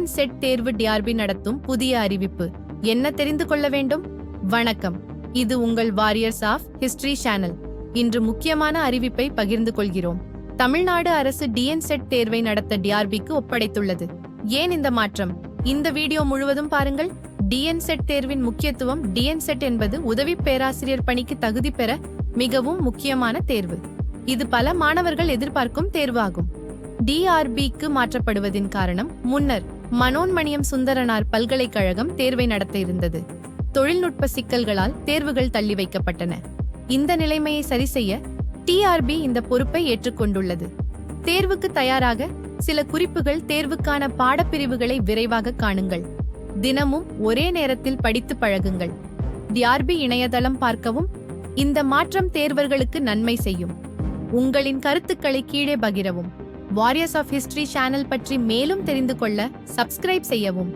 Set தேர்வு TRP நடத்தும் புதிய அறிவிப்பு. என்ன தெரிந்து கொள்ள வேண்டும்? வணக்கம், இது உங்கள் வாரியர்ஸ் ஆஃப் ஹிஸ்டரி சேனல். இன்று முக்கியமான அறிவிப்பை பகிர்ந்து கொள்கிறோம். தமிழ்நாடு அரசு செட் தேர்வை நடத்த டிஆர்பிக்கு ஒப்படைத்துள்ளது. ஏன் இந்த மாற்றம்? இந்த வீடியோ முழுவதும் பாருங்கள். செட் தேர்வின் முக்கியத்துவம். செட் என்பது உதவி பேராசிரியர் பணிக்கு தகுதி பெற மிகவும் முக்கியமான தேர்வு. இது பல மாணவர்கள் எதிர்பார்க்கும் தேர்வாகும். டிஆர்பிக்கு மாற்றப்படுவதின் காரணம், முன்னர் மனோன்மணியம் சுந்தரனார் பல்கலைக்கழகம் தேர்வை நடத்த இருந்தது. தொழில்நுட்ப சிக்கல்களால் தேர்வுகள் தள்ளி வைக்கப்பட்டன. இந்த நிலைமையை சரிசெய்ய டிஆர்பி இந்த பொறுப்பை ஏற்றுக்கொண்டுள்ளது. தேர்வுக்கு தயாராக சில குறிப்புகள். தேர்வுக்கான பாடப்பிரிவுகளை விரைவாக காணுங்கள். தினமும் ஒரே நேரத்தில் படித்து பழகுங்கள். டிஆர்பி இணையதளம் பார்க்கவும். இந்த மாற்றம் தேர்வர்களுக்கு நன்மை செய்யும். உங்களின் கருத்துக்களை கீழே பகிரவும். வாரியர்ஸ் ஆஃப் ஹிஸ்டரி சேனல் பற்றி மேலும் தெரிந்து கொள்ள சப்ஸ்கிரைப் செய்யவும்.